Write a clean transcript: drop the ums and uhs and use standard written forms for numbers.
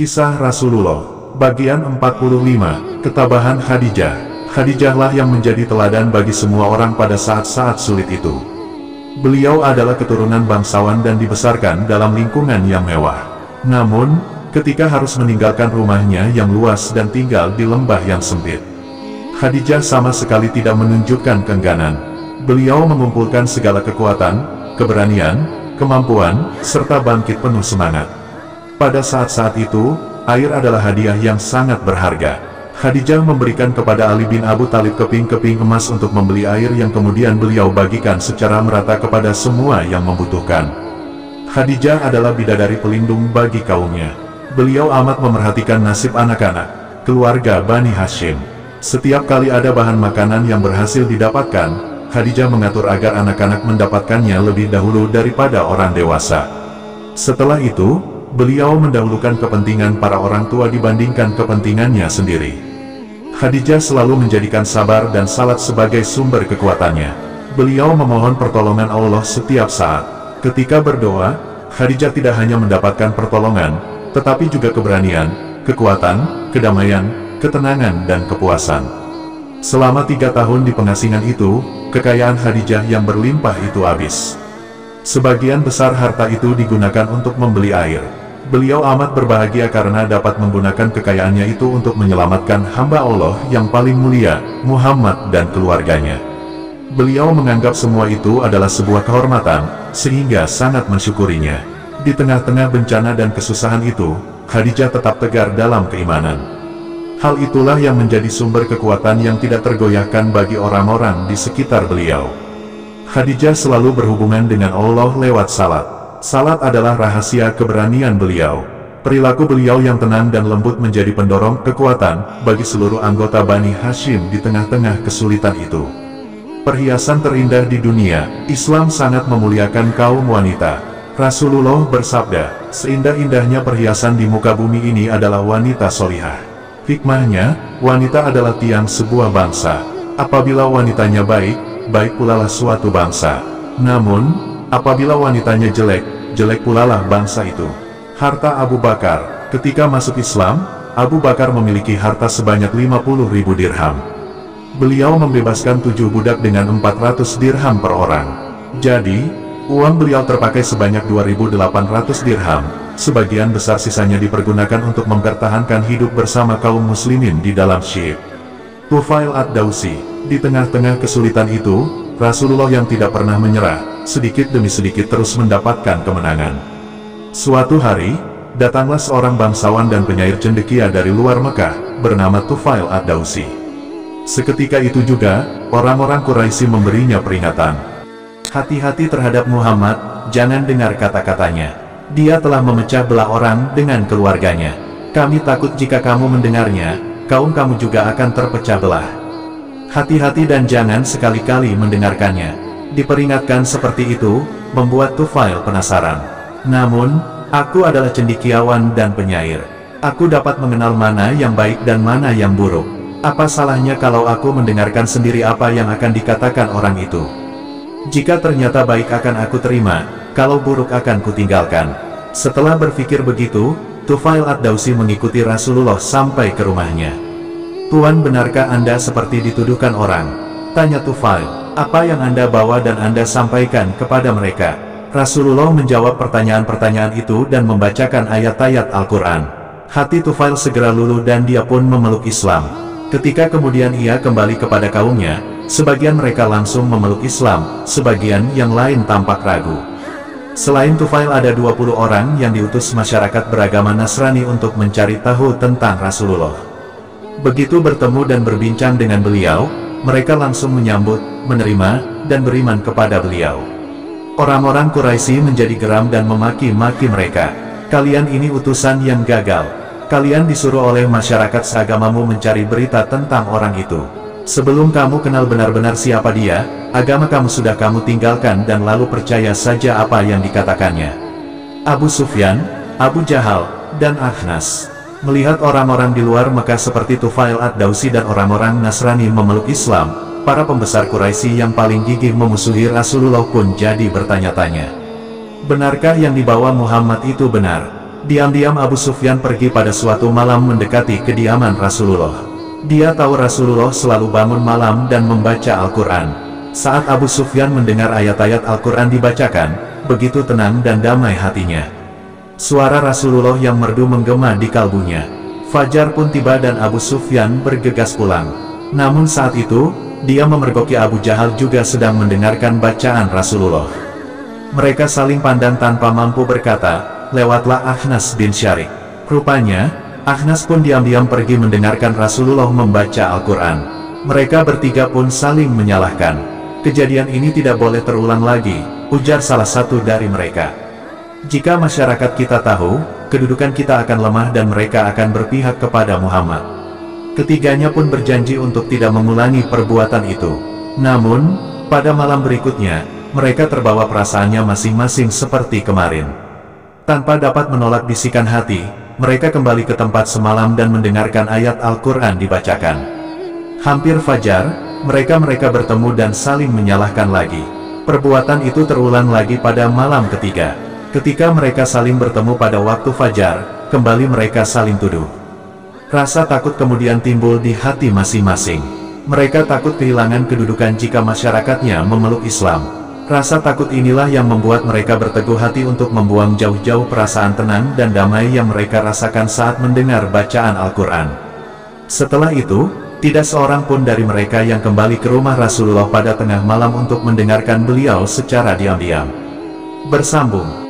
Kisah Rasulullah, bagian 45, ketabahan Khadijah. Khadijahlah yang menjadi teladan bagi semua orang pada saat-saat sulit itu. Beliau adalah keturunan bangsawan dan dibesarkan dalam lingkungan yang mewah. Namun, ketika harus meninggalkan rumahnya yang luas dan tinggal di lembah yang sempit, Khadijah sama sekali tidak menunjukkan keengganan. Beliau mengumpulkan segala kekuatan, keberanian, kemampuan, serta bangkit penuh semangat. Pada saat-saat itu, air adalah hadiah yang sangat berharga. Khadijah memberikan kepada Ali bin Abu Thalib keping-keping emas untuk membeli air yang kemudian beliau bagikan secara merata kepada semua yang membutuhkan. Khadijah adalah bidadari pelindung bagi kaumnya. Beliau amat memerhatikan nasib anak-anak, keluarga Bani Hashim. Setiap kali ada bahan makanan yang berhasil didapatkan, Khadijah mengatur agar anak-anak mendapatkannya lebih dahulu daripada orang dewasa. Setelah itu, beliau mendahulukan kepentingan para orang tua dibandingkan kepentingannya sendiri. Khadijah selalu menjadikan sabar dan salat sebagai sumber kekuatannya. Beliau memohon pertolongan Allah setiap saat. Ketika berdoa, Khadijah tidak hanya mendapatkan pertolongan, tetapi juga keberanian, kekuatan, kedamaian, ketenangan dan kepuasan. Selama 3 tahun di pengasingan itu, kekayaan Khadijah yang berlimpah itu habis. Sebagian besar harta itu digunakan untuk membeli air. Beliau amat berbahagia karena dapat menggunakan kekayaannya itu untuk menyelamatkan hamba Allah yang paling mulia, Muhammad dan keluarganya. Beliau menganggap semua itu adalah sebuah kehormatan, sehingga sangat mensyukurinya. Di tengah-tengah bencana dan kesusahan itu, Khadijah tetap tegar dalam keimanan. Hal itulah yang menjadi sumber kekuatan yang tidak tergoyahkan bagi orang-orang di sekitar beliau. Khadijah selalu berhubungan dengan Allah lewat salat. Salat adalah rahasia keberanian beliau. Perilaku beliau yang tenang dan lembut menjadi pendorong kekuatan bagi seluruh anggota Bani Hashim di tengah-tengah kesulitan itu. Perhiasan terindah di dunia, Islam sangat memuliakan kaum wanita. Rasulullah bersabda, seindah-indahnya perhiasan di muka bumi ini adalah wanita solihah. Hikmahnya, wanita adalah tiang sebuah bangsa. Apabila wanitanya baik, baik pulalah suatu bangsa. Namun, apabila wanitanya jelek, jelek pulalah bangsa itu. Harta Abu Bakar. Ketika masuk Islam, Abu Bakar memiliki harta sebanyak 50.000 dirham. Beliau membebaskan 7 budak dengan 400 dirham per orang. Jadi, uang beliau terpakai sebanyak 2.800 dirham. Sebagian besar sisanya dipergunakan untuk mempertahankan hidup bersama kaum muslimin di dalam Syib. Tufail ad-Dawsi. Di tengah-tengah kesulitan itu, Rasulullah yang tidak pernah menyerah, sedikit demi sedikit terus mendapatkan kemenangan. Suatu hari, datanglah seorang bangsawan dan penyair cendekia dari luar Mekah, bernama Tufail ad-Dawsi. Seketika itu juga, orang-orang Quraisy memberinya peringatan. Hati-hati terhadap Muhammad, jangan dengar kata-katanya. Dia telah memecah belah orang dengan keluarganya. Kami takut jika kamu mendengarnya, kaum kamu juga akan terpecah belah. Hati-hati dan jangan sekali-kali mendengarkannya. Diperingatkan seperti itu, membuat Tufail penasaran. Namun, aku adalah cendekiawan dan penyair. Aku dapat mengenal mana yang baik dan mana yang buruk. Apa salahnya kalau aku mendengarkan sendiri apa yang akan dikatakan orang itu? Jika ternyata baik akan aku terima, kalau buruk akan kutinggalkan. Setelah berpikir begitu, Tufail ad-Dawsi mengikuti Rasulullah sampai ke rumahnya. Tuan, benarkah Anda seperti dituduhkan orang? Tanya Tufail. Apa yang Anda bawa dan Anda sampaikan kepada mereka? Rasulullah menjawab pertanyaan-pertanyaan itu dan membacakan ayat-ayat Al-Quran. Hati Tufail segera luluh dan dia pun memeluk Islam. Ketika kemudian ia kembali kepada kaumnya, sebagian mereka langsung memeluk Islam, sebagian yang lain tampak ragu. Selain Tufail ada 20 orang yang diutus masyarakat beragama Nasrani untuk mencari tahu tentang Rasulullah. Begitu bertemu dan berbincang dengan beliau, mereka langsung menyambut, menerima, dan beriman kepada beliau. Orang-orang Quraisy menjadi geram dan memaki-maki mereka. Kalian ini utusan yang gagal. Kalian disuruh oleh masyarakat seagamamu mencari berita tentang orang itu. Sebelum kamu kenal benar-benar siapa dia, agama kamu sudah kamu tinggalkan dan lalu percaya saja apa yang dikatakannya. Abu Sufyan, Abu Jahal, dan Akhnas. Melihat orang-orang di luar Mekah seperti Tufail ad-Dawsi dan orang-orang Nasrani memeluk Islam, para pembesar Quraisy yang paling gigih memusuhi Rasulullah pun jadi bertanya-tanya. Benarkah yang dibawa Muhammad itu benar? Diam-diam Abu Sufyan pergi pada suatu malam mendekati kediaman Rasulullah. Dia tahu Rasulullah selalu bangun malam dan membaca Al-Quran. Saat Abu Sufyan mendengar ayat-ayat Al-Quran dibacakan, begitu tenang dan damai hatinya. Suara Rasulullah yang merdu menggema di kalbunya. Fajar pun tiba dan Abu Sufyan bergegas pulang. Namun saat itu, dia memergoki Abu Jahal juga sedang mendengarkan bacaan Rasulullah. Mereka saling pandang tanpa mampu berkata, lewatlah Akhnas bin Syarik. Rupanya, Akhnas pun diam-diam pergi mendengarkan Rasulullah membaca Al-Quran. Mereka bertiga pun saling menyalahkan. Kejadian ini tidak boleh terulang lagi, ujar salah satu dari mereka. Jika masyarakat kita tahu, kedudukan kita akan lemah dan mereka akan berpihak kepada Muhammad. Ketiganya pun berjanji untuk tidak mengulangi perbuatan itu. Namun, pada malam berikutnya, mereka terbawa perasaannya masing-masing seperti kemarin. Tanpa dapat menolak bisikan hati, mereka kembali ke tempat semalam dan mendengarkan ayat Al-Quran dibacakan. Hampir fajar, mereka bertemu dan saling menyalahkan lagi. Perbuatan itu terulang lagi pada malam ketiga. Ketika mereka saling bertemu pada waktu fajar, kembali mereka saling tuduh. Rasa takut kemudian timbul di hati masing-masing. Mereka takut kehilangan kedudukan jika masyarakatnya memeluk Islam. Rasa takut inilah yang membuat mereka berteguh hati untuk membuang jauh-jauh perasaan tenang dan damai yang mereka rasakan saat mendengar bacaan Al-Quran. Setelah itu, tidak seorang pun dari mereka yang kembali ke rumah Rasulullah pada tengah malam untuk mendengarkan beliau secara diam-diam. Bersambung.